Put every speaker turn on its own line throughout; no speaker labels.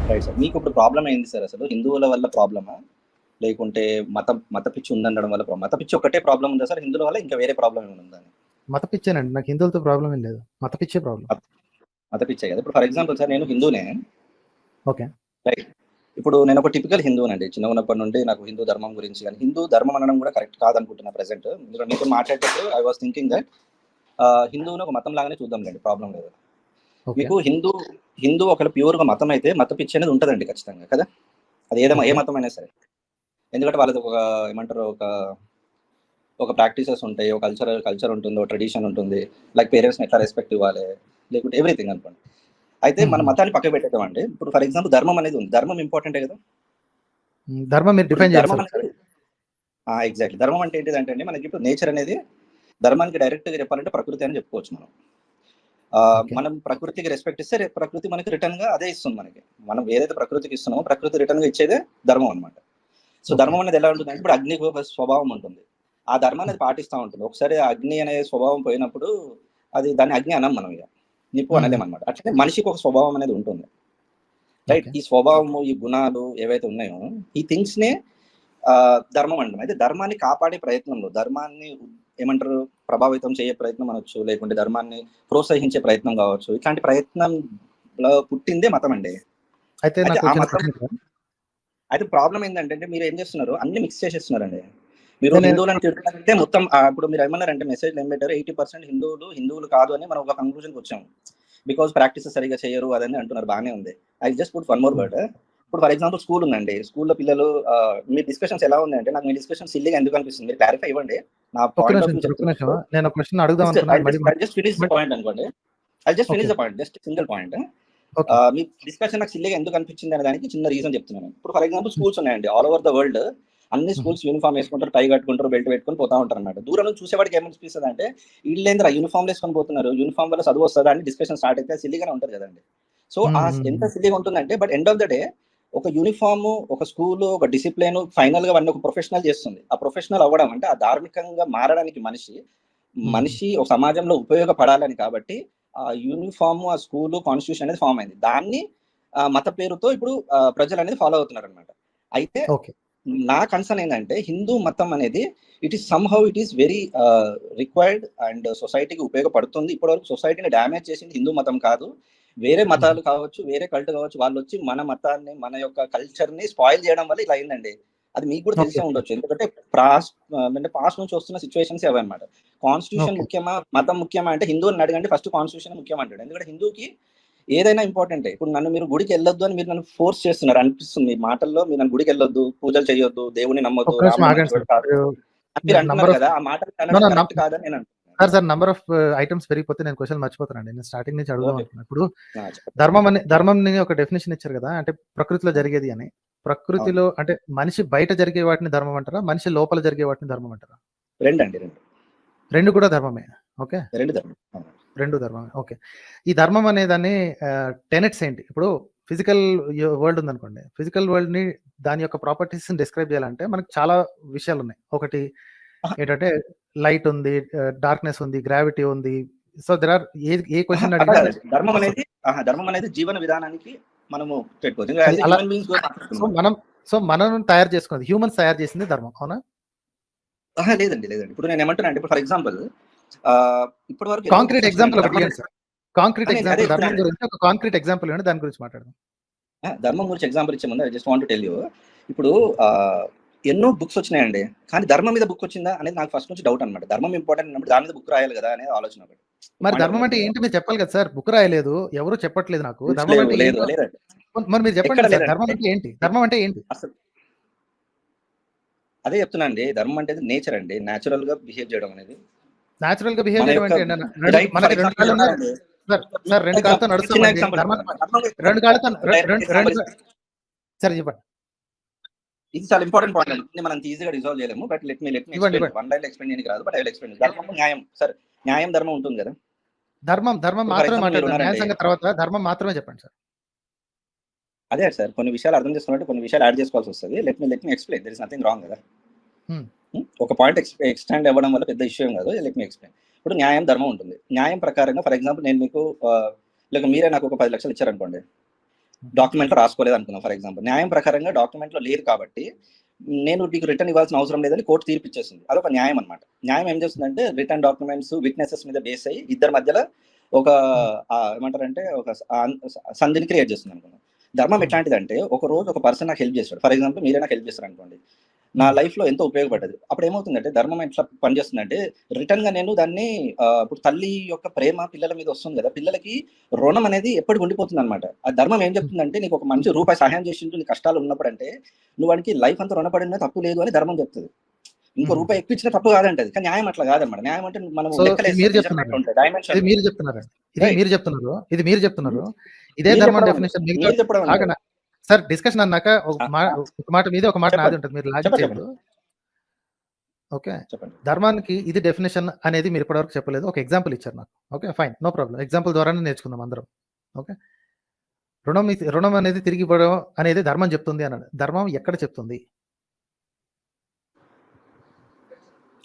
Right sir. మీకు ఇప్పుడు problem ఏంది సార్ అసలు? హిందువుల వల్ల ప్రాబ్లమా? లేకుంటే మత పిచ్చి ఉందనడం వల్ల మత పిచ్చి ఒక్కటే ప్రాబ్లమ్ ఉందా సార్ హిందువుల వల్ల? ఇంకా వేరే ప్రాబ్లమ్ ఏమైనా ఉందా?
మత పిచ్చేనండి. నాకు హిందువులతో ప్రాబ్లం ఏం లేదు. మత పిచ్చే ప్రాబ్లం.
మత పిచ్చే కదా. ఇప్పుడు ఫర్ ఎగ్జాంపుల్ సార్ నేను హిందూనే.
ఓకే.
రైట్. ఇప్పుడు నేను ఒక టిపికల్ హిందువునండి. చిన్నగా ఉన్నప్పటి నుండి నాకు హిందూ ధర్మం గురించి కానీ హిందూ ధర్మం అనడం కూడా కరెక్ట్ కాదనుకుంటున్నా ప్రెజెంట్. మీతో మాట్లాడేటప్పుడు ఐ వాస్ థింకింగ్ దట్ హిందువుని ఒక మతం లాగానే చూద్దాంలేండి, ప్రాబ్లం లేదు. మీకు హిందూ ఒకవేళ ప్యూర్గా మతం అయితే మత పిచ్చి అనేది ఉంటుందండి ఖచ్చితంగా కదా. అది ఏ మతం అయినా సరే. ఎందుకంటే వాళ్ళది ఒక ఏమంటారు, ఒక ప్రాక్టీసెస్ ఉంటాయి, ఒక కల్చర్ ఉంటుంది, ఒక ట్రెడిషన్ ఉంటుంది. లైక్ పేరెంట్స్ని ఎట్లా రెస్పెక్ట్ ఇవ్వాలి, లేకుంటే ఎవ్రీథింగ్ అనుకోండి. అయితే మన మతాన్ని పక్కకు పెట్టేద్దామండి. ఇప్పుడు ఫర్ ఎగ్జాంపుల్ ధర్మం అనేది ఉంది. ధర్మం ఇంపార్టెంటే కదా.
ధర్మం మీరు డిఫైన్ చేయాలి సార్.
ఎగ్జాక్ట్లీ. ధర్మం అంటే ఏంటిదంటే అండి, మనకి ఇప్పుడు నేచర్ అనేది ధర్మానికి డైరెక్ట్గా చెప్పాలంటే ప్రకృతి అని చెప్పుకోవచ్చు మనం. మనం ప్రకృతికి రెస్పెక్ట్ ఇస్తే ప్రకృతి మనకి రిటర్న్ గా అదే ఇస్తుంది. మనం ఏదైతే ప్రకృతికి ఇస్తున్నామో ప్రకృతి రిటర్న్ గా ఇచ్చేదే ధర్మం అనమాట. సో ధర్మం అనేది ఎలా ఉంటుంది అంటే, ఇప్పుడు అగ్నికి ఒక స్వభావం ఉంటుంది, ఆ ధర్మాన్ని అది పాటిస్తూ ఉంటుంది. ఒకసారి అగ్ని అనే స్వభావం పోయినప్పుడు దాన్ని అగ్ని అనం మనం, ఇక నిప్పు అనలేమన్నమాట. అట్లనే మనిషికి ఒక స్వభావం అనేది ఉంటుంది, రైట్. ఈ స్వభావము, ఈ గుణాలు ఏవైతే ఉన్నాయో ఈ థింగ్స్ నే ధర్మం అంటాం. అయితే ధర్మాన్ని కాపాడే ప్రయత్నంలో, ధర్మాన్ని ఏమంటారు ప్రభావితం చేయే ప్రయత్నం అనొచ్చు, లేకుంటే ధర్మాన్ని ప్రోత్సహించే ప్రయత్నం కావచ్చు, ఇట్లాంటి ప్రయత్నంలో పుట్టిందే మతం అండి. అయితే ప్రాబ్లం ఏంటంటే మీరు ఏం చేస్తున్నారు, అన్ని మిక్స్ చేసేస్తున్నారండి. మీరు హిందువులను తిడుతుంటే మొత్తం ఇప్పుడు మీరు ఏమన్నారంటే మెసేజ్ ఏం పెట్టారు, 80% హిందువులు కాదు అని మనం ఒక కంక్లూజన్కి వచ్చాము. బికాస్ ప్రాక్టీసెస్ సరిగా చేయరు అదని అంటున్నారు, బాగానే ఉంది. I just put one more word. ఇప్పుడు ఫర్ ఎగ్జాంపుల్ స్కూల్ ఉందండి, స్కూల్లో పిల్లలు మీ డిస్కషన్స్ ఎలా ఉన్నాయంటే, నాకు మీ డిస్కషన్ సిల్లీగా ఎందుకు అనిపిస్తుంది, మీరు క్లారిఫై ఇవ్వండి. నా పాయింట్ ఆఫ్ వ్యూ చెప్తున్నాను.
నేను ఒక క్వశ్చన్ అడుగుదాం
జస్ట్ ఫినిష్ ద పాయింట్ అనుకోండి. I just finish the point, just single point. Me discussion నాకు సిల్లీగా ఎందుకు అనిపించింది అనే దానికి చిన్న రీజన్ చెప్తున్నాను. ఇప్పుడు ఫర్ ఎగ్జాంపుల్ స్కూల్స్ ఉన్నాయండి ఆల్ ఓవర్ ద వరల్డ్. అన్ని స్కూల్స్ యూనిఫామ్ వేసుకుంటారు, టై కట్టుకుంటారు, బెల్ట్ పెట్టుకుని పోతా ఉంటారు అన్నమాట. దూరం నుంచి చూసేవాడికి ఏమనిపిస్తుంది అంటే, వీళ్ళేంద్ర యూనిఫామ్ వేసుకొని పోతున్నారు, యూనిఫామ్ వల్ల చదువు వస్తుందా అని డిస్కషన్ స్టార్ట్ అయితే సిల్లీగానే ఉంటుంది కదండి. సో ఎంత సిల్లీగా ఉంటుందంటే, but end of the day ఒక యూనిఫామ్, ఒక స్కూల్, ఒక డిసిప్లిన్ ఫైనల్ గా వాడిని ఒక ప్రొఫెషనల్ చేస్తుంది. ఆ ప్రొఫెషనల్ అవ్వడం అంటే ఆ ధార్మికంగా మారడానికి మనిషి ఒక సమాజంలో ఉపయోగపడాలని. కాబట్టి ఆ యూనిఫామ్, ఆ స్కూల్, కాన్స్టిట్యూషన్ అనేది ఫామ్ అయింది. దాన్ని మత పేరుతో ఇప్పుడు ప్రజలు అనేది ఫాలో అవుతున్నారు అనమాట. అయితే నా కన్సర్న్ ఏంటంటే, హిందూ మతం అనేది it is somehow it is very required and సొసైటీకి ఉపయోగపడుతుంది. ఇప్పటివరకు సొసైటీని డ్యామేజ్ చేసింది హిందూ మతం కాదు, వేరే మతాలు కావచ్చు, వేరే కల్ట్ కావచ్చు, వాళ్ళు వచ్చి మన మతాన్ని, మన యొక్క కల్చర్ ని స్పాయిల్ చేయడం వల్ల ఇలా అయిందండి. అది మీకు కూడా తెలిసే ఉండొచ్చు, ఎందుకంటే పాస్ట్ నుంచి వస్తున్న సిచ్యువేషన్స్ అవే అనమాట. కాన్స్టిట్యూషన్ ముఖ్యమా, మతం ముఖ్యమా అంటే హిందువుని అడగండి, ఫస్ట్ కాన్స్టిట్యూషన్ ముఖ్యం అంటాడు. ఎందుకంటే హిందూకి ఏదైనా ఇంపార్టెంట్. ఇప్పుడు నన్ను మీరు గుడికి వెళ్ళొద్దు అని మీరు నన్ను ఫోర్స్ చేస్తున్నారు అనిపిస్తుంది మీ మాటల్లో. మీరు నన్ను గుడికి వెళ్ళొద్దు, పూజలు చేయొద్దు, దేవుని నమ్మొద్దు, మీరు అంటున్నారు కదా, ఆ మాటలు కరెక్ట్ కాదని నేను అంటున్నాను.
సార్ నంబర్ ఆఫ్ ఐటమ్స్ పెరిగిపోతే నేను క్వశ్చన్ మర్చిపోతానండి. నేను స్టార్టింగ్ నుంచి అడుగుదాం అనుకున్నాను. ఇప్పుడు ధర్మం ఒక డెఫినేషన్ ఇచ్చారు కదా, అంటే ప్రకృతిలో జరిగేది అని. ప్రకృతిలో అంటే మనిషి బయట జరిగే వాటిని ధర్మం అంటారా, మనిషి లోపల జరిగే వాటిని ధర్మం అంటారా? రెండు కూడా ధర్మమే. ఓకే, రెండు ధర్మమే. ఓకే, ఈ ధర్మం అనే దాన్ని టెనెట్స్ ఏంటి? ఇప్పుడు ఫిజికల్ వరల్డ్ ఉందనుకోండి, ఫిజికల్ వరల్డ్ ని దాని యొక్క ప్రాపర్టీస్ డిస్క్రైబ్ చేయాలంటే మనకు చాలా విషయాలు ఉన్నాయి. ఒకటి ఏంటంటే లైట్ ఉంది, డార్క్నెస్ ఉంది, గ్రావిటీ ఉంది. So there are a question అడిగినా
ధర్మం అనేది జీవన విధానానికి మనము
మనం తయారు చేసుకున్నది, హ్యూమన్స్ తయారు చేసింది ధర్మం, అవునా?
లేదండి. ఇప్పుడు నేను ఏమంటున్నా అంటే, ఫర్ ఎగ్జాంపుల్ ఇప్పటి వరకు
కాంక్రీట్ ఎగ్జాంపుల్ ఒకటి ఇవ్వండి సార్. కాంక్రీట్ ఎగ్జాంపుల్ ధర్మం గురించి ఒక కాంక్రీట్ ఎగ్జాంపుల్ ఇవ్వండి, దాని గురించి మాట్లాడదాం.
ధర్మం గురించి ఎగ్జాంపుల్ ఇచ్చే ముందు I just want to tell you, ఇప్పుడు ఎన్నో బుక్స్ వచ్చినాయండి, కానీ ధర్మం మీద బుక్ వచ్చిందా అనేది నాకు ఫస్ట్ నుంచి డౌట్ అనమాట. ధర్మం ఇంపార్టెంట్ అన్నప్పుడు దాని మీద బుక్ రాయాలి కదా అనేది ఆలోచన.
మరి ధర్మం అంటే ఏంటి మీరు చెప్పాలి కదా సార్. బుక్ రాయలేదు, ఎవరు చెప్పట్లేదు నాకు. ధర్మం అంటే మరి మీరు చెప్పండి సార్, ధర్మం అంటే ఏంటి? ధర్మం అంటే ఏంటి
అసలు? అదే చెప్తున్నా అండి, ధర్మం అంటే నేచర్ అండి, న్యాచురల్ గా బిహేవ్ చేయడం అనేది.
న్యాచురల్ గా బిహేవ్ చేయడం అంటే మనకి రెండు కాళ్ళు ఉన్నాయి సార్, రెండు కాళ్ళతో నడుస్తామండి. రెండు కాళ్ళతో సరే చెప్పండి.
ఇది చాలా ఇంపార్టెంట్ పాయింట్ అండి, మనం ఈజీగా రిజాల్వ్ చేయలేము. But let me explain. One line explain చేయడానికి రాదు, బట్ ఐ విల్ ఎక్స్ప్లెయిన్. ధర్మం, న్యాయం. సరే, న్యాయం ధర్మం ఉంటుంది కదా.
ధర్మం మాత్రమే మాట్లాడతాం, న్యాయ సంగతి తర్వాత ధర్మం మాత్రమే చెప్పండి సార్.
అదే సార్, కొన్ని విషయాలు అర్థం చేసుకున్నట్టు కొన్ని విషయాలు యాడ్ చేసుకోవాల్సి వస్తుంది. Let me explain. There is nothing wrong కదా. ఒక పాయింట్ ఎక్స్టెండ్ అవ్వడం వల్ల పెద్ద ఇష్యూ కాదు. Let me explain. ఇప్పుడు న్యాయం ధర్మం ఉంటుంది. న్యాయం ప్రకారంగా ఫర్ ఎగ్జాంపుల్ నేను మీకు మీరే నాకు ఒక 10 లక్షలు ఇచ్చారనుకోండి, డాక్యుమెంట్లో రాసుకోలేదు అనుకున్నాం ఫర్ ఎగ్జాంపుల్. న్యాయం ప్రకారంగా డాక్యుమెంట్లో లేదు కాబట్టి నేను నీకు రిటర్న్ ఇవ్వాల్సిన అవసరం లేదని కోర్టు తీర్పు ఇచ్చేసింది. అదొక న్యాయం అనమాట. న్యాయం ఏం చేస్తుందంటే రిటర్న్ డాక్యుమెంట్స్ విట్నెసెస్ మీద బేస్ అయ్యి ఇద్దరి మధ్యలో ఒక ఏమంటారంటే ఒక సంధిని క్రియేట్ చేస్తుంది అనుకున్నాం. ధర్మం ఎట్లాంటిదంటే ఒక రోజు ఒక పర్సన్ నాకు హెల్ప్ చేస్తాడు. ఫర్ ఎగ్జాంపుల్ మీరే నాకు హెల్ప్ చేస్తారు అనుకోండి, నా లైఫ్ లో ఎంతో ఉపయోగపడ్డది. అప్పుడు ఏమవుతుందంటే ధర్మం ఎట్లా పనిచేస్తుందంటే రిటర్న్ గా నేను దాన్ని ఇప్పుడు తల్లి యొక్క ప్రేమ పిల్లల మీద వస్తుంది కదా, పిల్లలకి రుణం అనేది ఎప్పటికి ఉండిపోతుంది అనమాట. ఆ ధర్మం ఏం చెప్తుందంటే నీకు ఒక మంచి రూపాయి సహాయం చేసిండు నీ కష్టాలు ఉన్నప్పుడు అంటే నువ్వు వాడికి లైఫ్ అంతా రుణపడినా తప్పు లేదు అని ధర్మం చెప్తుంది. ఇంకో రూపాయి ఎక్కువ ఇచ్చినా తప్పు కాదంటది. కానీ న్యాయం అట్లా కాదన్నమాట. న్యాయం అంటే మనం
ఇది మీరు చెప్తున్నారు ఇదే ధర్మం డెఫినేషన్ సార్. డిస్కషన్ అన్నాక ఒక మాట మీద ఒక మాట నాది ఉంటుంది, మీరు లాజిక్ చేయదు. ఓకే, ధర్మానికి ఇది డెఫినేషన్ అనేది మీరు ఇప్పటివరకు చెప్పలేదు. ఒక ఎగ్జాంపుల్ ఇచ్చారు నాకు. Okay fine, no problem. Example ద్వారానే నేర్చుకుందాం అందరం. ఓకే, రుణం అనేది తిరిగి ఇవ్వడం అనేది ధర్మం చెప్తుంది అన్నాడు. ధర్మం ఎక్కడ చెప్తుంది?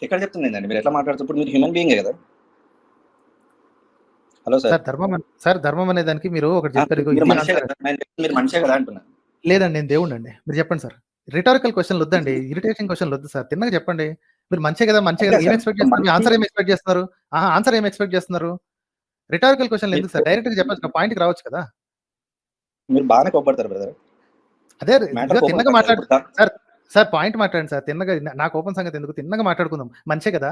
ఎక్కడ చెప్తుందండి? మీరు ఎట్లా మాట్లాడుతున్నారు? మీరు హ్యూమన్ బీయింగే కదా. Hello sir.
ధర్మం అనే దానికి మీరు ఒకటి చెప్పారు.
మీరు మనిషే కదా అంటున్నా.
లేదండి, నేను దేవుడు అండి. మీరు చెప్పండి సార్. రిటారికల్ క్వశ్చన్లు వద్దండి, ఇరిటేషన్ క్వశ్చన్లు వద్దు సార్. తిన్నగా చెప్పండి. మీరు మంచి కదా ఏం ఎక్స్పెక్ట్ చేస్తున్నారు? ఆన్సర్ ఏం ఎక్స్పెక్ట్ చేస్తున్నారు? ఆన్సర్ ఏం ఎక్స్పెక్ట్ చేస్తున్నారు? రిటారికల్ క్వశ్చన్లు ఎందుకు సార్? డైరెక్ట్ గా చెప్పచ్చు, పాయింట్ కి రావచ్చు కదా.
మీరు బాగానే కోపడతారు బ్రదర్.
అదే తిన్నగా మాట్లాడు సార్. పాయింట్ మాట్లాడండి సార్. తిన్నగా నాకు ఓపెన్ సంగతి ఎందుకు, తిన్నగా మాట్లాడుకుందాం. మనిషే కదా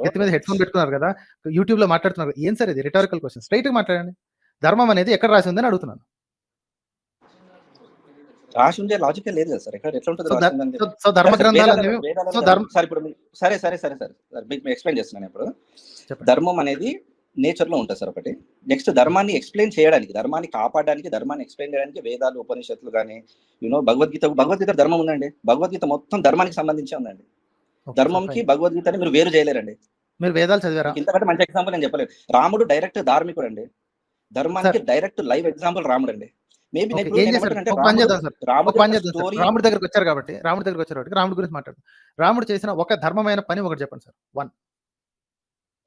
ఎత్తి మీద హెడ్ ఫోన్ పెట్టుకున్నారు కదా, యూట్యూబ్ లో మాట్లాడుతున్నారు. ఏం సార్ ఇది రిటారికల్ క్వశ్చన్? స్ట్రైట్ గా మాట్లాడండి. ధర్మం అనేది ఎక్కడ రాసి ఉందని అడుగుతున్నాను.
రాసి ఉండే లాజిక్ లేదు కదా సార్. ఎట్లా ఉంటుంది?
సో ధర్మ గ్రంథాలు
సరే మీకు ఎక్స్ప్లెయిన్ చేస్తున్నాను ఇప్పుడు. ధర్మం అనేది నేచర్ లో ఉంటుంది సార్ ఒకటి. నెక్స్ట్ ధర్మాన్ని ఎక్స్ప్లెయిన్ చేయడానికి, ధర్మాన్ని కాపాడడానికి, ధర్మాన్ని ఎక్స్ప్లెయిన్ చేయడానికి వేదాలు, ఉపనిషత్తులు కానీ భగవద్గీత ధర్మం ఉందండి. భగవద్గీత మొత్తం ధర్మానికి సంబంధించి ఉందండి. ధర్మంకి భగవద్గీతని మీరు వేరు చేయలేరండి.
మీరు వేదాలు చదివారా?
ఇంతకంటే మంచి ఎగ్జాంపుల్ నేను చెప్పలేదు. రాముడు డైరెక్ట్ ధార్మికుడు అండి. ధర్మానికి డైరెక్ట్ లైవ్ ఎగ్జాంపుల్ రాముడు అండి.
రాముడి దగ్గరకు వచ్చారు కాబట్టి రాముడి గురించి మాట్లాడు. రాముడు చేసిన ఒక ధర్మమైన పని ఒకటి చెప్పండి సార్.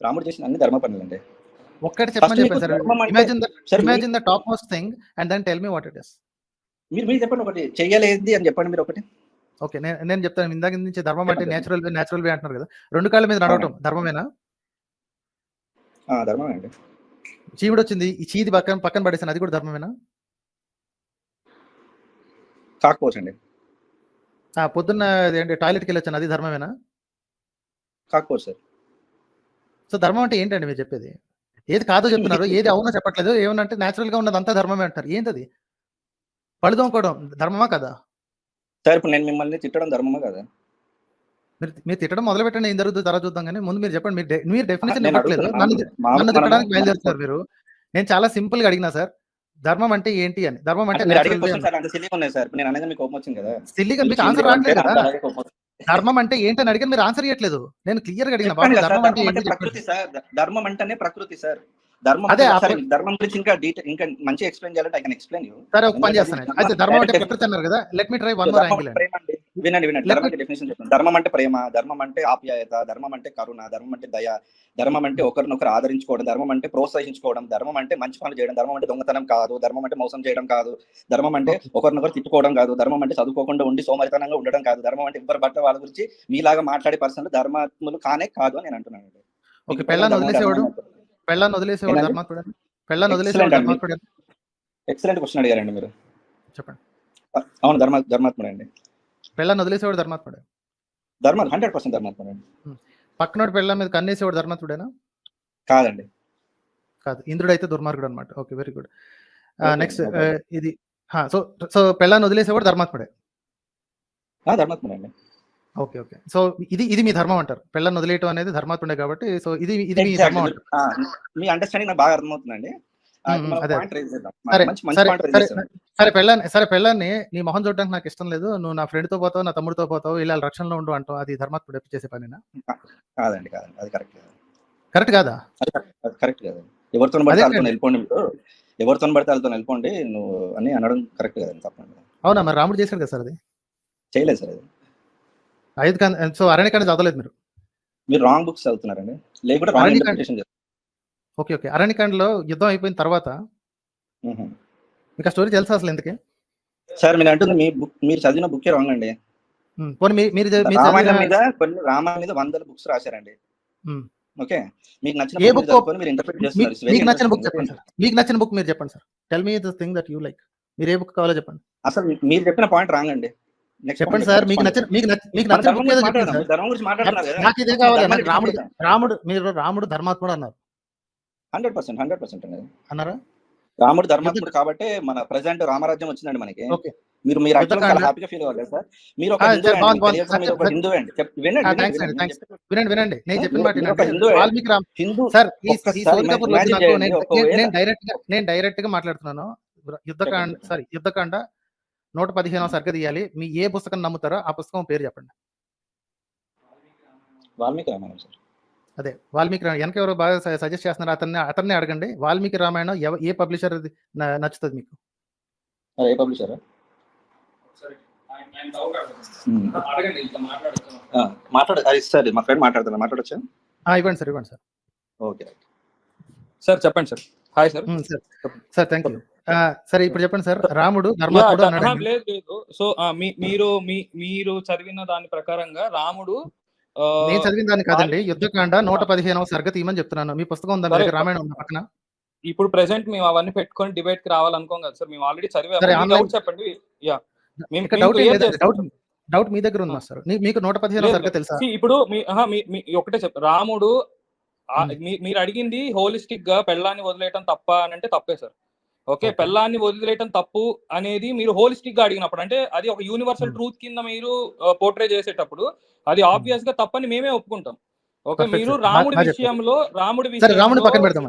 రాముడు చేసిన అన్ని ధర్మ పనులు అండి.
ఒక్కటి చెప్పండి sir. Imagine the topmost thing and then tell me what it is.
మీరు చెప్పండి ఒకటి. చెయ్యలేది అని చెప్పండి మీరు ఒకటి.
ఓకే, నేను చెప్తాను. ఇందాక నుంచి ధర్మం అంటే నేచురల్ వే అంటున్నారు కదా. రెండు కాళ్ళ మీద నడవటం ధర్మమేనా?
ధర్మమే అండి.
చీవుడు వచ్చింది, ఈ చీది పక్కన పడేసాను, అది కూడా ధర్మమేనా?
కాకపోవచ్చండి.
పొద్దున్న టాయిలెట్కి వెళ్ళొచ్చాను, అది ధర్మమేనా?
కాకపోవచ్చు సార్.
సో ధర్మం అంటే ఏంటండి మీరు చెప్పేది? ఏది కాదో చెప్తున్నారు, ఏది అవునో చెప్పట్లేదు. ఏమన్నంటే న్యాచురల్ గా ఉన్నదంతా ధర్మమే అంటారు. ఏంటది? పళ్ళు తోముకోవడం ధర్మమా కదా?
సార్ ఇప్పుడు నేను మిమ్మల్ని తిట్టడం ధర్మమా కదా?
మీరు తిట్టడం మొదలు పెట్టండి, ఏం జరుగుతుంది తర్వాత చూద్దాం. కానీ ముందు మీరు చెప్పండి. మీరు డెఫినేషన్ ఇవ్వట్లేదు, నన్ను తిట్టడానికి బయలుదేరుతారు మీరు. నేను చాలా సింపుల్ గా అడిగినా సార్, ధర్మం అంటే ఏంటి అని. ధర్మం అంటే ధర్మం అంటే ఏంటని అడిగిన మీరు ఆన్సర్ ఇవ్వట్లేదు. నేను క్లియర్ గా అడిగిన ధర్మం అంటే
ప్రకృతి సార్. ధర్మం అంటేనే ప్రకృతి సార్. ధర్మం గురించి ఇంకా మంచి ఎక్స్ప్లెయిన్ చేయాలంటే ఐ కెన్ ఎక్స్ప్లెయిన్ యు.
సరే ఒక పని చేస్తాను. అయితే ధర్మం అంటే ప్రకృతి అన్నారు కదా, let me try one more angle.
వినండి. ధర్మానికి డెఫినేషన్ చెప్తాను. ధర్మం అంటే ప్రేమ, ధర్మం అంటే ఆప్యాయత, ధర్మం అంటే కరుణ, ధర్మం అంటే దయ, ధర్మం అంటే ఒకరినొకరు ఆదరించుకోవడం, ధర్మం అంటే ప్రోత్సహించుకోవడం, ధర్మం అంటే మంచి పనులు చేయడం, ధర్మం అంటే దొంగతనం కాదు, ధర్మం అంటే మోసం చేయడం కాదు, ధర్మం అంటే ఒకరినొకరు తిట్టుకోవడం కాదు, ధర్మం అంటే చదువుకోకుండా ఉండి సోమరితనంగా ఉండడం కాదు, ధర్మం అంటే ఎవరి బట్ట వాళ్ళ గురించి మీలాగా మాట్లాడే పర్సన్లు ధర్మాత్ములు కానే కాదు అని నేను అంటున్నాను. ఎక్సలెంట్ క్వశ్చన్ అడిగారండి మీరు.
చెప్పండి.
అవును, ధర్మాత్ముడు అండి.
పెళ్ళాన్ని వదిలేసేవాడు ధర్మాత్ముడే.
100% ధర్మాత్ముడు అండి.
పక్కనోడు పెళ్ళ మీద కన్నేసేవాడు ధర్మాత్ముడేనా?
కాదండి.
కాదు, ఇంద్రుడు అయితే దుర్మార్గుడు అనమాట. Okay, very good. నెక్స్ట్ ఇది సో పెళ్ళాన్ని వదిలేసేవాడు ధర్మాత్ముడే.
ధర్మాత్ముడే అండి.
ఓకే. సో ఇది మీ ధర్మం అంటారు. పెళ్ళాన్ని వదిలేయటం అనేది ధర్మాత్ముడే కాబట్టి, సో ఇది మీ ధర్మం అంటారు.
మీ అండర్స్టాండింగ్ నాకు బాగా అర్థమవుతుందండి.
సరే పెళ్ళాన్ని నీ మొహం చూడడానికి నాకు ఇష్టం లేదు, నువ్వు నా ఫ్రెండ్ తో పోతావు, నా తమ్ముడితో పోతావు, ఇలా రక్షణలో ఉండు అంటావు, అది ధర్మాత్ముడు ఎప్పుడు చేసే పనేనా?
కాదండి, అది
కరెక్ట్ కాదా?
కరెక్ట్ కాదు. ఎవరితో పడితే వెళ్ళిపోండి, మీరు ఎవరితో పడితే వాళ్ళతో వెళ్ళిపోండి నువ్వు అని అనడం కరెక్ట్ కాదండి, తప్పండి.
అవునా? మరి రాముడు చేశాడు కదా సార్, అది
చేయలేదు సార్.
అది సో అరణ్యకాండ చదవలేదు
మీరు రాంగ్ బుక్స్ చదువుతున్నారండి, లేకపోతే
ఓకే. అరణ్యకాండలో యుద్ధం అయిపోయిన తర్వాత మీకు ఆ స్టోరీ తెలుసా అసలు ఎందుకే?
సార్ మీరు అంటుంది మీరు చదివిన బుక్కే రాంగ్ అండి.
పోనీ మీరు
రామాయణం మీద రామాయణం మీద 100 బుక్స్ రాశారండి. ఓకే, మీకు నచ్చిన
ఏ
బుక్
బుక్
చదువుకొని మీరు ఇంటర్ప్రిట్ చేస్తున్నారు.
మీకు నచ్చిన బుక్ చెప్పండి సార్. మీకు నచ్చిన బుక్ మీరు చెప్పండి sir. Tell me the thing that you like. మీరు ఏ బుక్ కావాలో చెప్పండి.
అసలు మీరు చెప్పిన పాయింట్ రాంగ్ అండి.
చెప్పండి సార్. మీకు నచ్చిన బుక్ ఏదో చెప్పండి సార్.
ధర్మం గురించి మాట్లాడుతున్నారు కదా.
నాకు ఇదే కావాలి. రాముడు మీరు రాముడు ధర్మాత్ముడు అన్నారు.
100% అండి
అన్నారా?
రాముడు ధర్మాత్ముడు కాబట్టి మన ప్రెసెంట్ రామరాజ్యం వచ్చిందండి మనకి. మీరు హ్యాపీగా ఫీల్ అవ్వాలి సార్. మీరు ఒక హిందూ అండి.
వినండి. నేను చెప్పిన మాట నేను డైరెక్ట్ గా మాట్లాడుతున్నాను. యుద్ధకాండ 115వ సర్గ తీయాలి. మీ ఏ పుస్తకం నమ్ముతారో ఆ పుస్తకం పేరు చెప్పండి.
వాల్మీకి రామాయణం సార్.
అదే వాల్మీకి వెనక ఎవరు బాగా సజెస్ట్ చేస్తున్నారు అతన్ని అడగండి. వాల్మీకి రామాయణం ఏ పబ్లిషర్ నచ్చుతుంది మీకు?
ఏ పబ్లిషర్? సార్ మా ఫ్రెండ్ మాట్లాడుతున్నా, మాట్లాడొచ్చా?
ఇవ్వండి సార్.
ఓకే
సార్, చెప్పండి sir. Hi sir.
Sir thank you. సరే ఇప్పుడు చెప్పండి సార్. రాముడు ధర్మాత్ముడు అన్నాడు.
లేదు. సో మీరు చదివిన దాని ప్రకారంగా రాముడు,
నేను చదివిన దాన్ని కాదండి. యుద్ధకాండ 115వ సర్గ తీయమని చెప్తున్నాను. మీ పుస్తకం ఉందా? రామాయణం ఉందా పక్కన?
ఇప్పుడు ప్రెసెంట్ మేము అవన్నీ పెట్టుకొని డిబేట్ కి రావాలనుకోం కదా సార్. మేము ఆల్రెడీ చదివాము. చెప్పండి.
డౌట్ మీ దగ్గర ఉందా సార్? మీకు 115వ సర్గ తెలుసా?
ఇప్పుడు ఒకటే చెప్ప, రాముడు మీరు అడిగింది హోలిస్టిక్ గా పెళ్ళాన్ని వదిలేయటం తప్ప అని అంటే తప్పే సార్. ఓకే, పెళ్ళాన్ని వదిలేయటం తప్పు అనేది మీరు హోలిస్టిక్ గా అడిగినప్పుడు, అంటే అది ఒక యూనివర్సల్ ట్రూత్ కింద మీరు పోర్ట్రే చేసేటప్పుడు అది ఆబ్వియస్ గా తప్పని మేమే ఒప్పుకుంటాం. ఓకే, మీరు రాముడి విషయంలో
రాముడి పక్కన పెడదాం.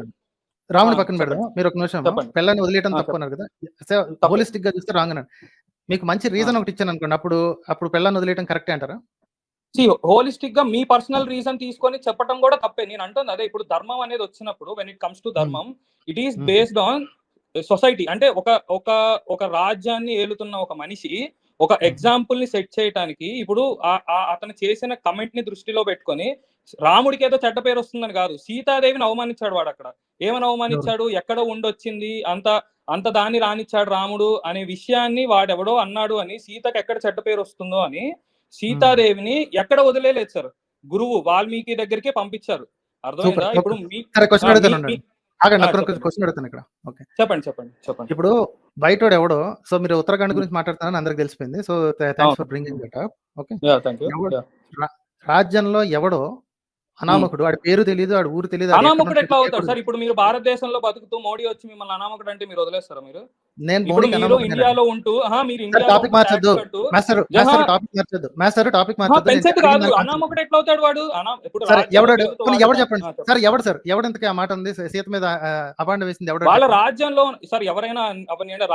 మీరు ఒక నిమిషం, పెళ్ళాన్ని వదిలేయటం తప్పు అన్నారు కదా, హోలిస్టిక్ గా చూస్తే రాంగ్ అన్నారు. మీకు మంచి రీజన్ ఒకటి ఇచ్చాను అనుకోండి, అప్పుడు పెళ్ళాన్ని వదిలేయటం కరెక్టే అంటారా?
హోలిస్టిక్ గా మీ పర్సనల్ రీజన్ తీసుకొని చెప్పడం కూడా తప్పే. నేను అంటుంది అదే. ఇప్పుడు ధర్మం అనేది వచ్చినప్పుడు, వెన్ ఇట్ కమ్స్ టు ధర్మం, it is based on society. అంటే ఒక రాజ్యాన్ని ఏలుతున్న ఒక మనిషి ఒక ఎగ్జాంపుల్ ని సెట్ చేయడానికి ఇప్పుడు అతను చేసిన కమెంట్ ని దృష్టిలో పెట్టుకొని రాముడికి ఏదో చెడ్డ పేరు వస్తుందని కాదు, సీతాదేవిని అవమానించాడు వాడు. అక్కడ ఏమని అవమానించాడు? ఎక్కడ ఉండొచ్చింది అంత దాన్ని రానిచ్చాడు రాముడు అనే విషయాన్ని వాడెవడో అన్నాడు అని, సీతకు ఎక్కడ చెడ్డ పేరు వస్తుందో అని సీతాదేవిని ఎక్కడ వదిలేదు సార్. గురువు వాల్మీకి దగ్గరికే పంపించారు. అర్థమైందా? ఇప్పుడు చెప్పండి.
ఇప్పుడు బయటోడు ఎవడో, సో మీరు ఉత్తరాఖండ్ గురించి మాట్లాడుతున్నారని అందరికి తెలిసిపోయింది. So thanks for bringing that up. Okay, రాజ్యంలో ఎవడో అనామకుడు, వాడి పేరు తెలియదు, వాడి ఊరు తెలియదు.
అనామకుడు ఎట్లా అవుతాడు సార్? ఇప్పుడు మీరు భారతదేశంలో బతుకుతూ మోడీ వచ్చి మిమ్మల్ని అనామకుడు అంటే మీరు వదిలేస్తారా? మీరు ఇండియాలో ఉంటూ
టాపిక్ మార్చొద్దు మాస్టర్, టాపిక్ మార్చొద్దు.
అనామకుడు ఎట్లా అవుతాడు వాడు?
ఎవడు చెప్పండి సార్, ఎవడంతకి ఆ మాట ఉంది? సీత మీద అబాండ వేసింది ఎవడు?
వాళ్ళ రాజ్యంలో సార్, ఎవరైనా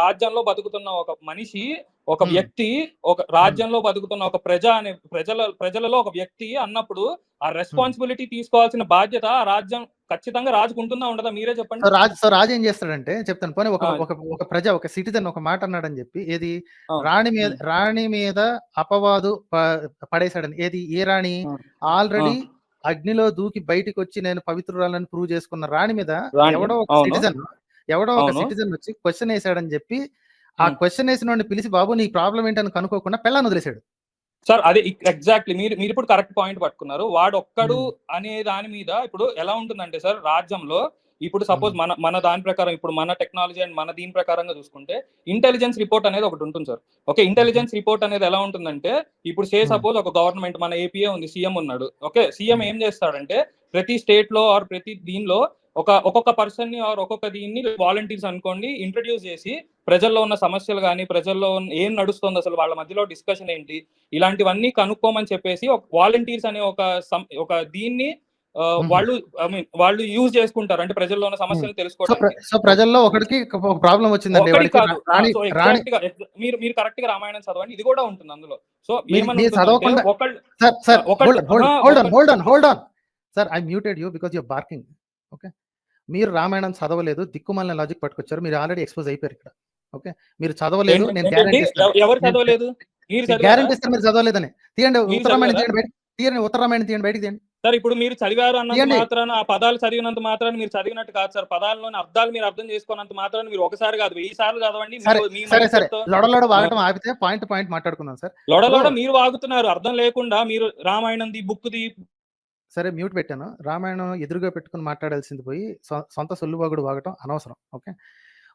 రాజ్యంలో బతుకుతున్న ఒక మనిషి, ఒక వ్యక్తి, ఒక రాజ్యంలో బతుకుతున్న ఒక ప్రజలలో ఒక వ్యక్తి అన్నప్పుడు ఆ రెస్పాన్సిబిలిటీ తీసుకోవాల్సిన బాధ్యత ఆ రాజ్యం ఖచ్చితంగా రాజుకుంటుందా ఉండదా? మీరే చెప్పండి.
రాజు ఏం చేస్తాడంటే చెప్తాను. పోనీ ఒక ప్రజ, ఒక సిటిజన్ ఒక మాట అన్నాడని చెప్పి ఏది రాణి మీద అపవాదు పడేశాడని, ఏది ఏ రాణి? ఆల్రెడీ అగ్నిలో దూకి బయటికి వచ్చి నేను పవిత్రురాలని ప్రూవ్ చేసుకున్న రాణి మీద ఎవడో ఒక సిటిజన్ వచ్చి క్వశ్చన్ వేసాడని చెప్పి ఆ క్వశ్చన్ వేసిన పిలిచి, బాబు నీ ప్రాబ్లం ఏంటని కనుక్కోకుండా పెళ్ళాన్ని వదిలేశాడు
సార్. అదే ఎగ్జాక్ట్లీ మీరు ఇప్పుడు కరెక్ట్ పాయింట్ పట్టుకున్నారు. వాడు ఒక్కడు అనే దాని మీద ఇప్పుడు ఎలా ఉంటుందంటే సార్, రాజ్యంలో ఇప్పుడు సపోజ్ మన దాని ప్రకారం, ఇప్పుడు మన టెక్నాలజీ అండ్ మన దీని ప్రకారంగా చూసుకుంటే ఇంటెలిజెన్స్ రిపోర్ట్ అనేది ఒకటి ఉంటుంది సార్. ఓకే, ఇంటెలిజెన్స్ రిపోర్ట్ అనేది ఎలా ఉంటుందంటే, ఇప్పుడు సపోజ్ ఒక గవర్నమెంట్, మన ఏపీఏ ఉంది, సీఎం ఉన్నాడు. ఓకే, సీఎం ఏం చేస్తాడంటే ప్రతి స్టేట్ లో ఆర్ ప్రతి దీనిలో ఒక్కొక్క పర్సన్ ని ఆర్ ఒక్కొక్క దీన్ని వాలంటీర్స్ అనుకోండి ఇంట్రడ్యూస్ చేసి ప్రజల్లో ఉన్న సమస్యలు కానీ, ప్రజల్లో ఏం నడుస్తుంది, అసలు వాళ్ళ మధ్యలో డిస్కషన్ ఏంటి, ఇలాంటివన్నీ కనుక్కోమని చెప్పేసి వాలంటీర్స్ అనే ఒక దీన్ని వాళ్ళు యూజ్ చేసుకుంటారు. అంటే ప్రజల్లో ఉన్న సమస్యలు తెలుసుకోవడానికి.
సో ప్రజల్లో ఒకరికి ప్రాబ్లం వచ్చిందండి.
మీరు కరెక్ట్ గా రామాయణం చదవండి, ఇది కూడా ఉంటుంది అందులో. So
sir I muted you because your barking. Okay, మీరు రామాయణం చదవలేదు, దిక్కుమాలిన లాజిక్ పట్టుకొచ్చారు. మీరు ఆల్రెడీ ఎక్స్పోజ్ అయిపోయారు ఇక్కడ. ఓకే, మీరు చదవలేదు, నేను గ్యారంటీ ఇస్తాను.
ఎవరు చదవలేదు?
గ్యారంటీ ఇస్తాను మీరు చదవలేదని. తీయండి ఉత్తరరామాయణం, తీయండి బయటికి తీయండి.
సార్ ఇప్పుడు మీరు చదివారు అన్నంత
ఇయ్యండి.
మాత్రాన, ఆ పదాలు చదివినంత మాత్రాన మీరు చదివినట్టు కాదు సార్. పదాల్లోని అర్థాలు మీరు అర్థం చేసుకున్నంత మాత్రాన మీరు ఒకసారి కాదు 1000 సార్లు చదవండి.
సరే
మీ
సరే
మైండ్
సరే
సెట్ తో
లొడలోడ వాగటం ఆపితే పాయింట్ మాట్లాడుకుందాం సార్.
లొడలోడ మీరు వాగుతున్నారు అర్థం లేకుండా. మీరు రామాయణంది బుక్ది
సరే మ్యూట్ పెట్టాను. రామాయణం ఎదురుగా పెట్టుకుని మాట్లాడాల్సింది పోయి సొంత సొల్లుబాగుడు వాగటం అనవసరం. ఓకే.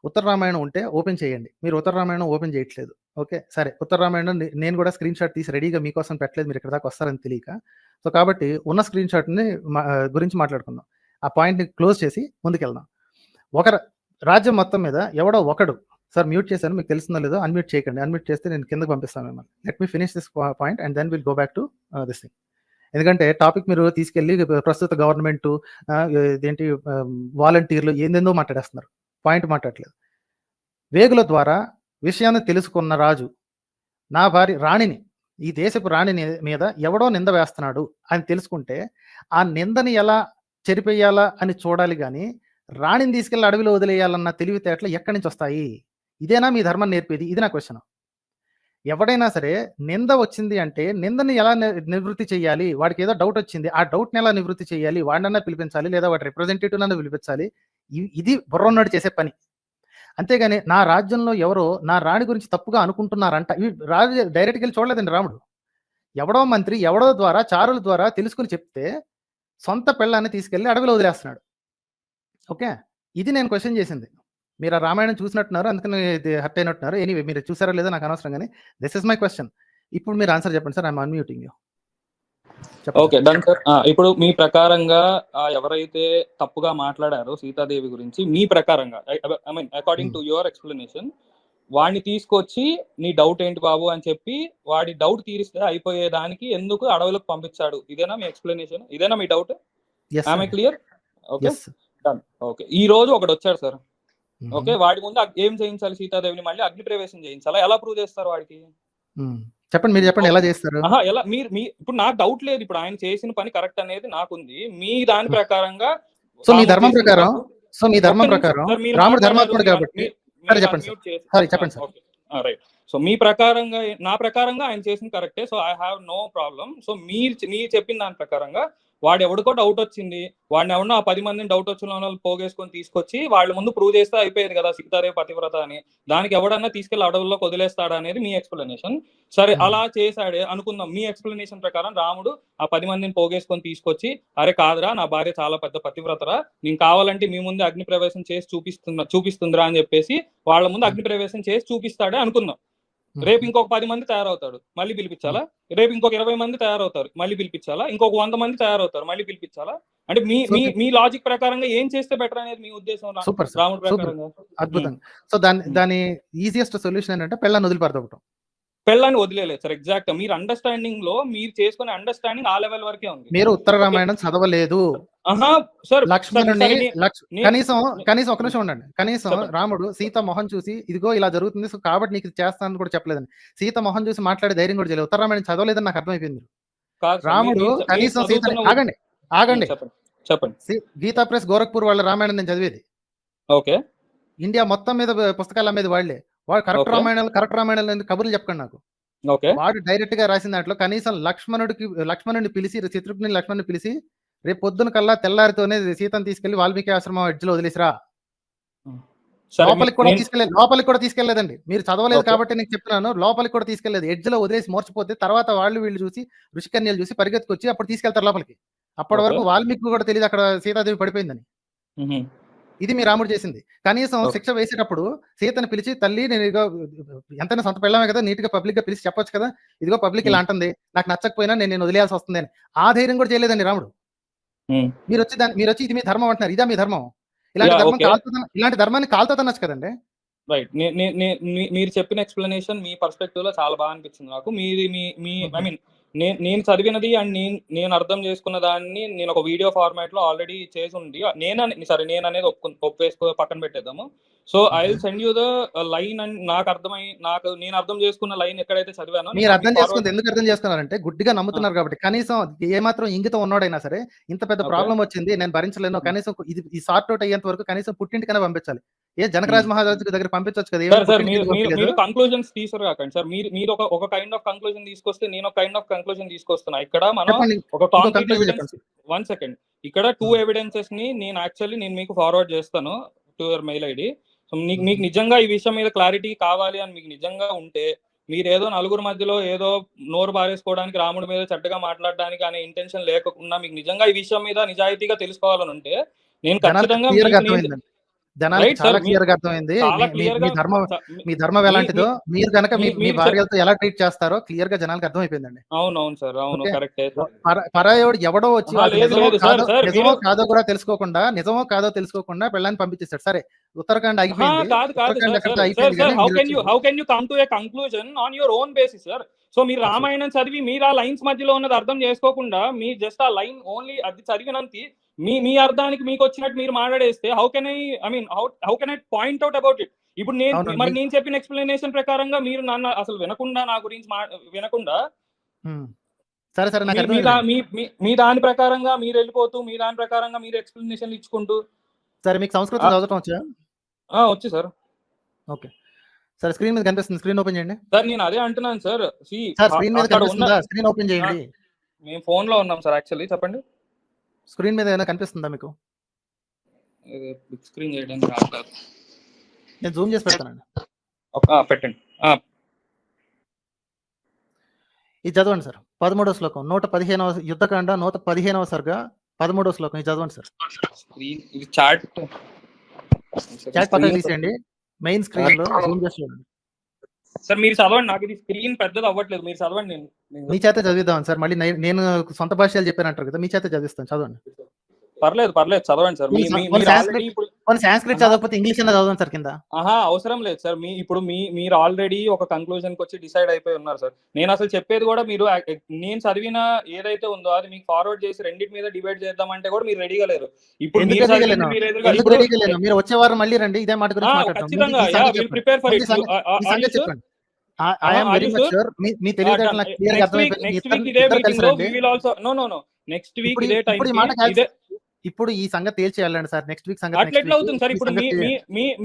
ఉత్తర రామాయణం ఉంటే ఓపెన్ చేయండి. మీరు ఉత్తర రామాయణం ఓపెన్ చేయట్లేదు. ఓకే. సరే ఉత్తర రామాయణం నేను కూడా స్క్రీన్ షాట్ తీసి రెడీగా మీకోసం పెట్టలేదు, మీరు ఇక్కడ దాకా వస్తారని తెలియక. సో కాబట్టి ఉన్న స్క్రీన్ షాట్ని గురించి మాట్లాడుకుందాం. ఆ పాయింట్ని క్లోజ్ చేసి ముందుకెళ్దాం. ఒక రాజ్యం మొత్తం మీద ఎవడో ఒకడు, సార్ మ్యూట్ చేశాను, మీకు తెలుస్తుందో లేదో, అన్మ్యూట్ చేయకండి. అన్మ్యూట్ చేస్తే నేను కిందకు పంపిస్తాను మిమ్మల్ని. Let me finish this point and then will go back to this thing. ఎందుకంటే టాపిక్ మీరు తీసుకెళ్ళి ప్రస్తుత గవర్నమెంట్ ఇదేంటి వాలంటీర్లు ఏందేందో మాట్లాడేస్తున్నారు, పాయింట్ మాట్లాడలేదు. వేగుల ద్వారా విషయాన్ని తెలుసుకున్న రాజు నా భార్య రాణిని, ఈ దేశపు రాణిని మీద ఎవడో నింద వేస్తున్నాడు అని తెలుసుకుంటే ఆ నిందని ఎలా చెరిపేయాలా అని చూడాలి, కానీ రాణిని తీసుకెళ్ళి అడవిలో వదిలేయాలన్న తెలివితేటలు ఎక్కడి నుంచి వస్తాయి? ఇదేనా మీ ధర్మం నేర్పేది? ఇది నా క్వశ్చన్. ఎవడైనా సరే నింద వచ్చింది అంటే నిందని ఎలా నివృత్తి చేయాలి? వాడికి ఏదో డౌట్ వచ్చింది, ఆ డౌట్ని ఎలా నివృత్తి చేయాలి? వాడినన్నా పిలిపించాలి, లేదా వాడి రిప్రజెంటేటివ్ నన్ను పిలిపించాలి. ఇది బుర్రన్నోడు చేసే పని. అంతేగాని నా రాజ్యంలో ఎవరో నా రాణి గురించి తప్పుగా అనుకుంటున్నారంట, ఈ రాజు డైరెక్ట్గా వెళ్ళి చూడలేదండి రాముడు. ఎవడో మంత్రి ఎవడో ద్వారా చారుల ద్వారా తెలుసుకుని చెప్తే సొంత పిల్లాన్ని తీసుకెళ్ళి అడవిలో వదిలేస్తున్నాడు. ఓకే. ఇది నేను క్వశ్చన్ చేసింది. మీరు ఆ రామాయణం చూసినట్టున్నారు, అందుకని హర్ట్ అయినట్టున్నారు. ఎనీవే మీరు చూసారో లేదో నాకు అనవసరం, కానీ దిస్ ఇస్ మై క్వశ్చన్. ఇప్పుడు మీరు ఆన్సర్ చెప్పండి sir. I'm unmuting you.
Okay done sir. ఇప్పుడు మీ ప్రకారంగా ఎవరైతే తప్పుగా మాట్లాడారో సీతాదేవి గురించి, మీ ప్రకారంగా I mean according to your explanation, వాడిని తీసుకొచ్చి నీ డౌట్ ఏంటి బాబు అని చెప్పి వాడి డౌట్ తీరిస్తే అయిపోయేదానికి ఎందుకు అడవులకు పంపించాడు? ఇదేనా మీ ఎక్స్ప్లెనేషన్? ఇదేనా మీ డౌట్? ఆమె క్లియర్? Okay done. ఓకే. ఈ రోజు ఒకడు వచ్చాడు సార్. ఓకే. వాడి ముందు ఏం చేయించాలి? సీతాదేవిని మళ్ళీ అగ్ని ప్రవేశం చేయించాలా? ఎలా ప్రూవ్ చేస్తారు వాడికి?
చెప్పండి, మీరు చెప్పండి ఎలా చేస్తారు?
ఎలా మీరు ఇప్పుడు నాకు డౌట్ లేదు, ఇప్పుడు ఆయన చేసిన పని కరెక్ట్ అనేది నాకుంది. మీ దాని ప్రకారంగా
సో మీ ధర్మం ప్రకారం రాముడు ధర్మాత్ముడు కాబట్టి చెప్పండి సార్.
రైట్. సో మీ ప్రకారంగా, నా ప్రకారంగా ఆయన చేసిన కరెక్టే. So I have no problem. So మీరు చెప్పిన దాని ప్రకారంగా వాడు ఎవడికో డౌట్ వచ్చింది, వాడిని ఎవరినో ఆ 10 మందిని డౌట్ వచ్చిన వాళ్ళు పోగేసుకొని తీసుకొచ్చి వాళ్ళ ముందు ప్రూవ్ చేస్తే అయిపోయేది కదా సీతాదేవి పతివ్రత అని. దానికి ఎవడన్నా తీసుకెళ్లి అడవుల్లోకి వదిలేస్తాడా అనేది మీ ఎక్స్ప్లెనేషన్. సరే అలా చేశాడే అనుకుందాం. మీ ఎక్స్ప్లెనేషన్ ప్రకారం రాముడు ఆ 10 మందిని పోగేసుకొని తీసుకొచ్చి, అరే కాదురా నా భార్య చాలా పెద్ద పతివ్రతరా, నేను కావాలంటే మీ ముందు అగ్ని ప్రవేశం చేసి చూపిస్తుందిరా అని చెప్పేసి వాళ్ళ ముందు అగ్ని ప్రవేశం చేసి చూపిస్తాడే అనుకుందాం. రేపు ఇంకొక 10 మంది తయారవుతాడు, మళ్ళీ పిలిపించాలా? రేపు ఇంకొక 20 మంది తయారవుతారు, మళ్ళీ పిలిపించాలా? ఇంకొక 100 మంది తయారవుతారు, మళ్ళీ పిలిపించాలా? అంటే మీ లాజిక్ ప్రకారంగా ఏం చేస్తే బెటర్ అనేది మీ ఉద్దేశం రాముడు ప్రకారంగా?
అద్భుతం. సో దాని ఈజియెస్ట్ సొల్యూషన్ ఏంటంటే పెళ్ళాన్ని వదిలిపడతాం.
పెళ్ళాన్ని వదిలేదు సార్. ఎగ్జాక్ట్ మీరు అండర్స్టాండింగ్ లో మీరు చేసుకునే అండర్స్టాండింగ్ ఆ లెవెల్ వరకే ఉంది.
మీరు ఉత్తర రామాయణం చదవలేదు. లక్ష్మణుని కనీసం ఒక నిమిషం ఉండండి. కనీసం రాముడు సీత మొహం చూసి ఇదిగో ఇలా జరుగుతుంది సో కాబట్టి నీకు చేస్తానని కూడా చెప్పలేదని, సీత మొహం చూసి మాట్లాడే ధైర్యం కూడా చేయలేదు. ఉత్తర రామాయణం చదవలేదని నాకు అర్థమైపోయింది. రాముడు కనీసం సీత ఆగండి
చెప్పండి.
గీతా ప్రెస్ గోరఖ్పూర్ వాళ్ళ రామాయణం నేను చదివేది.
ఓకే.
ఇండియా మొత్తం మీద పుస్తకాలు అమ్మేది వాళ్ళే. వాడు కరెక్ట్ రామాయణాలు కబుర్లు చెప్పండి నాకు. వాడు డైరెక్ట్ గా రాసిన దాంట్లో కనీసం లక్ష్మణుడిని పిలిచి, శత్రుఘ్ని లక్ష్మణుని పిలిచి రేపు పొద్దున కల్లా తెల్లారితోనే సీతను తీసుకెళ్లి వాల్మీకి ఆశ్రమం ఎడ్జ్లో వదిలేసిరా. లోపలికి కూడా తీసుకెళ్లేదండి. మీరు చదవలేదు కాబట్టి నేను చెప్తున్నాను. లోపలికి కూడా తీసుకెళ్లేదు. ఎడ్జ్లో వదిలేసి మోర్చిపోతే తర్వాత వీళ్ళు చూసి ఋషికన్యలు చూసి పరిగెత్తుకొచ్చి అప్పుడు తీసుకెళ్తారు లోపలికి. అప్పటి వరకు వాల్మీకి కూడా తెలియదు అక్కడ సీతాదేవి పడిపోయిందని. ఇది మీ రాముడు చేసింది. కనీసం శిక్ష వేసేటప్పుడు సీతను పిలిచి, తల్లి నేను ఇదిగో ఎంతైనా సొంత పిల్లమే కదా, నీట్ గా పబ్లిక్ గా పిలిచి చెప్పొచ్చు కదా, ఇదిగో పబ్లిక్ ఇలా అంటుంది, నాకు నచ్చకపోయినా నేను వదిలేయాల్సి వస్తుంది అని. ఆ ధైర్యం కూడా చేయలేదండి రాముడు. మీరు వచ్చి ఇది మీ ధర్మం అంటున్నారు. ఇదా మీ ధర్మం? ఇలాంటి ధర్మాన్ని కాల్తో తినొచ్చు కదండి.
రైట్. మీరు చెప్పిన ఎక్స్ప్లెనేషన్ మీ పర్స్పెక్టివ్ లో చాలా బాగా అనిపించింది నాకు. ఐ మీన్ నేను చదివినది అండ్ నేను అర్థం చేసుకున్న దాన్ని నేను ఒక వీడియో ఫార్మాట్ లో ఆల్రెడీ చేసి ఉంది. నేను అనేది ఒప్పేసుకో పక్కన పెట్టేద్దాము. So I will send you the line and నేను అర్థం చేసుకున్న లైన్ ఎక్కడైతే చదివానో.
మీరు అర్థం చేసుకుంది ఎందుకు అర్థం చేసుకున్నారంటే గుడ్డిగా నమ్ముతున్నారు కాబట్టి. కనీసం ఏమాత్రం ఇంగితం ఉన్నోడైనా సరే ఇంత పెద్ద ప్రాబ్లం వచ్చింది నేను భరించలేను, కనీసం ఇది సార్ట్ అవుట్ అయ్యేంత వరకు కనీసం పుట్టింటికైనా పంపించాలి. జనకరాజ్ మహారాజు దగ్గర పంపించవచ్చు కదా.
మీరు కంక్లూజన్స్ తీసుకురాకండి సార్. మీరు ఒక కైండ్ ఆఫ్ కంక్లూజన్ తీసుకొస్తే నేను ఒక కైండ్ ఆఫ్ కంక్లూజన్ తీసుకొస్తున్నా. ఇక్కడ మనం
చెప్పండి.
ఒక కాంక్రీట్
conclusion
ఎవిడెన్స్,
చెప్పండి.
1 సెకండ్. ఇక్కడ 2 ఎవిడెన్సెస్ ని నేను మీకు ఫార్వర్డ్ చేస్తాను to your mail ID. So మీకు నిజంగా ఈ విషయం మీద క్లారిటీ కావాలి అని మీకు నిజంగా ఉంటే, మీరేదో నలుగురు మధ్యలో ఏదో నోరు బారేసుకోవడానికి, రాముడి మీద చెడ్డగా మాట్లాడడానికి అనే ఇంటెన్షన్ లేకుండా మీకు నిజంగా ఈ విషయం మీద నిజాయితీగా తెలుసుకోవాలని ఉంటే, నేను ఖచ్చితంగా
జనాలకి చాలా క్లియర్ గా అర్థమైంది. మీ ధర్మం ఎలాంటిదో, మీరు కనుక మీ భార్యలతో ఎలా ట్రీట్ చేస్తారో క్లియర్ గా జనాలకి అర్థమైపోయిందండి.
అవునవును సార్, అవును, కరెక్టే.
పరాయోడు ఎవడో వచ్చి నిజమో కాదో కూడా తెలుసుకోకుండా, పెళ్ళాన్ని పంపించేస్తాడు. సరే, ఉత్తరాఖండ్ అయిపోయింది.
How can you come to a conclusion on your own basis sir? So మీరు రామాయణం చదివి మీరు ఆ లైన్స్ మధ్యలో ఉన్నది అర్థం చేసుకోకుండా, మీ జస్ట్ ఆ లైన్ ఓన్లీ అది చదివినంత మీ అర్థానికి మీకు వచ్చినట్టు మీరు మాట్లాడేస్తే how can I point out about it? ఇప్పుడు నేను చెప్పిన ఎక్స్ప్లెనేషన్ ప్రకారంగా మీరు నన్ను అసలు వినకుండా, నా గురించి వినకుండా, మీ దాని ప్రకారంగా మీరు వెళ్ళిపోతూ, మీ దాని ప్రకారంగా మీరు ఎక్స్ప్లెనేషన్ ఇచ్చుకుంటూ.
సరే, మీకు సంస్కృతం చదవటం వచ్చా?
వచ్చు సార్.
ఓకే, సరే, స్క్రీన్ మీద కనిపిస్తుంది, స్క్రీన్ ఓపెన్ చేయండి.
సార్ నేను అదే అంటున్నాను సార్.
స్క్రీన్ మీద కనిపిస్తుందా? స్క్రీన్ ఓపెన్ చేయండి.
మేము ఫోన్ లో ఉన్నాం సార్ యాక్చువల్లీ. చెప్పండి.
స్క్రీన్ మీద ఏమైనా కనిపిస్తుందా మీకు?
బిగ్ స్క్రీన్ చేయడానికి రావట్లేదు.
నేను జూమ్ చేసి పెడతానండి.
పెట్టండి.
ఇది చదవండి సార్. 13వ శ్లోకం, 115వ యుద్ధకాండ, 115వ సర్గ, 13వ శ్లోకం. ఇది చదవండి సార్.
ఇది చాట్
పక్కన తీసేయండి. మెయిన్ స్క్రీన్ లో జూమ్ చేసి చూడండి
సార్. మీరు చదవండి, నాకు ఇది స్క్రీన్ పెద్దది అవ్వట్లేదు. మీరు చదవండి.
మీ చేత చదివిద్దాం సార్. మళ్ళీ నేను సొంత భాషలు చెప్పానంటారు కదా, మీ చేత చదివిస్తాను. చదవండి.
పర్లేదు చదవండి సార్.
సాంస్క్రిట్ చదవకపోతే ఇంగ్లీష్ అన్న చదవండి సార్ కింద.
అవసరం లేదు సార్. ఇప్పుడు మీరు ఆల్రెడీ ఒక కంక్లూజన్ కి వచ్చి డిసైడ్ అయిపోయి ఉన్నారు సార్. నేను అసలు చెప్పేది కూడా మీరు నేను చదివిన ఏదైతే ఉందో అది మీకు ఫార్వర్డ్ చేసి రెండింటి మీద డిబేట్ చేద్దామంటే కూడా మీరు రెడీగా లేరు. ఇప్పుడు
మీరు వచ్చే వారం మళ్ళీ రండి, ఇదే మాట గురించి మాట్లాడతాం.
Prepare for it.
చెప్పండి. మీ తెలివితేటలు నాకు క్లియర్ గా అర్థమైపోయింది.
నెక్స్ట్ వీక్ ఇదే టైం.
ఇప్పుడు ఈ సంగతి తేల్చేయాలండి సార్. నెక్స్ట్ వీక్ సంగతి
అట్లా ఎట్లా అవుతుంది సార్? ఇప్పుడు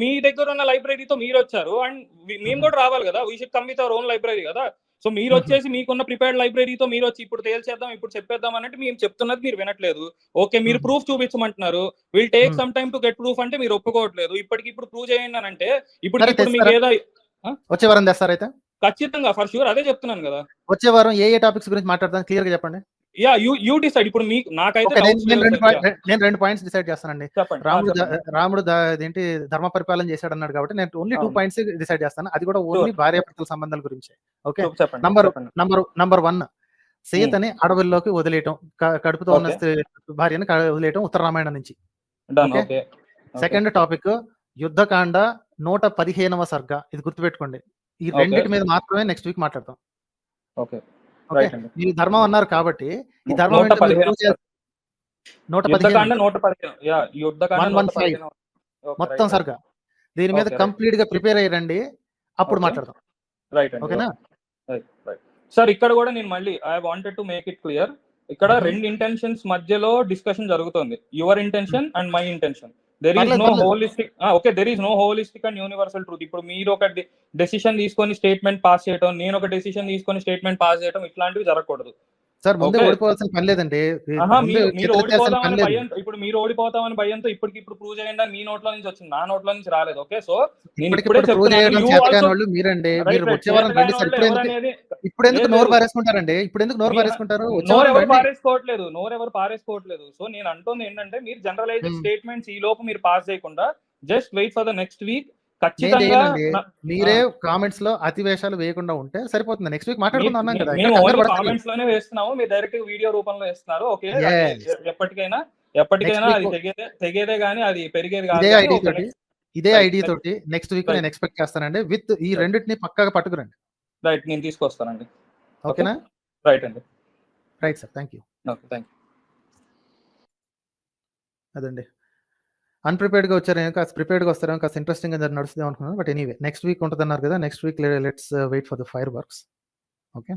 మీ దగ్గర ఉన్న లైబ్రరీతో మీరు వచ్చారు అండ్ మేము కూడా రావాలి కదా. We should come with our own library కదా. సో మీరు వచ్చేసి మీకున్న ప్రిపేర్డ్ లైబ్రరీతో మీరు వచ్చి ఇప్పుడు తేల్చేద్దాం, ఇప్పుడు చెప్పేద్దాం అన్నట్టు మేము చెప్తున్నది మీరు వినట్లేదు. ఓకే, మీరు ప్రూఫ్ చూపించమంటున్నారు. Will take some time to get proof అంటే మీరు ఒప్పుకోవట్లేదు. ఇప్పుడు ప్రూవ్ చేయండి అని అంటే ఇప్పుడు మీకు ఏదో
వచ్చే వారం తెస్తారు అయితే?
ఖచ్చితంగా, ఫర్ షూర్, అదే చెప్తున్నాను కదా.
వచ్చే వారం ఏ టాపిక్స్ గురించి మాట్లాడతాను క్లియర్ గా చెప్పండి.
You decide. ఇప్పుడు మీకు నాకైతే
నేను 2 పాయింట్స్ డిసైడ్ చేస్తానండి. రాముడు ఏంటి ధర్మ పరిపాలన చేశాడు అన్నాడు కాబట్టి నేను ఓన్లీ 2 పాయింట్స్ డిసైడ్ చేస్తాను. అది కూడా ఓన్లీ భార్యాభర్తల సంబంధాల గురించి. ఓకే, నంబర్ 1, సీతని అడవుల్లోకి వదిలేయటం, కడుపుతో ఉన్న భార్యని వదిలేయటం, ఉత్తర రామాయణం నుంచి. సెకండ్ టాపిక్ యుద్ధకాండ 115వ సర్గ. ఇది గుర్తుపెట్టుకోండి. ఈ రెండింటి మీద మాత్రమే నెక్స్ట్ వీక్ మాట్లాడతాం. మీరు ధర్మం అన్నారు కాబట్టి ఈ ధర్మం 115 మొత్తం సర్గ దీని మీద కంప్లీట్ గా ప్రిపేర్ అయ్యండి, అప్పుడు మాట్లాడదాం. ఓకేనా
సార్? ఇక్కడ కూడా నేను మళ్ళీ I wanted to make it clear. ఇక్కడ 2 ఇంటెన్షన్స్ మధ్యలో డిస్కషన్ జరుగుతుంది. Your intention and my intention. There is no holistic. There is no holistic and universal truth. ఇప్పుడు మీరు ఒక డెసిషన్ తీసుకొని స్టేట్మెంట్ పాస్ చేయడం, నేను ఒక డెసిషన్ తీసుకొని స్టేట్మెంట్ పాస్ చేయడం, ఇట్లాంటివి జరగకూడదు
సార్. ముందే ఓడిపోవాల్సిన పని లేదండి.
మీరు ఓడిపోతామని భయంతో, ఇప్పుడు మీరు ఓడిపోతామని భయంతో ఇప్పటికిప్పుడు ప్రూవ్ చేయండి అని మీ నోట్లో నుంచి వచ్చింది, నా నోట్లో నుంచి రాలేదు. ఓకే, సో నేను ఇప్పుడే
చెప్తున్నాను, మీరండి మీరు వచ్చేవారం రండి సార్. ఇప్పుడు ఎందుకు నోరు పారేసుకుంటారండి?
నోరు ఎవరు పారేసుకోవట్లేదు. సో నేను అంటుంది ఏంటంటే, మీరు జనరలైజ్డ్ స్టేట్మెంట్స్ ఈ లోపు మీరు పాస్ చేయకుండా just wait for the next week. ఖచ్చితంగా
మీరే కామెంట్స్ లో అతివేశాలు వేయకుండా ఉంటే సరిపోతుంది. నెక్స్ట్ వీక్ మాట్లాడుకుందాం కదా.
కామెంట్స్ లోనే వేస్తున్నాము, మీరు డైరెక్ట్ వీడియో రూపంలో వేస్తున్నారు. ఓకే, ఎప్పటికైనా అది తెగేదే గానీ అది పెరిగేది కాదు.
ఇదే ఐడి తోటి నెక్స్ట్ వీక్ నేను ఎక్స్పెక్ట్ చేస్తానండి. విత్ ఈ రెండింటిని పక్కాగా పట్టుకురండి.
రైట్, నేను తీసుకొస్తానండి.
ఓకేనా?
రైట్ అండి.
Right sir, thank you. అదండి, అన్ప్రిపేర్డ్ గా వచ్చారు, కాస్త ప్రిపేర్డ్ గా వస్తారేమో, కాస్త ఇంట్రెస్టింగ్ గా నడుస్తుంది అనుకున్నాను. బట్ ఎనీవే, నెక్స్ట్ వీక్ ఉంటుంది అన్నారు కదా. Next week let's wait for the fireworks. Okay.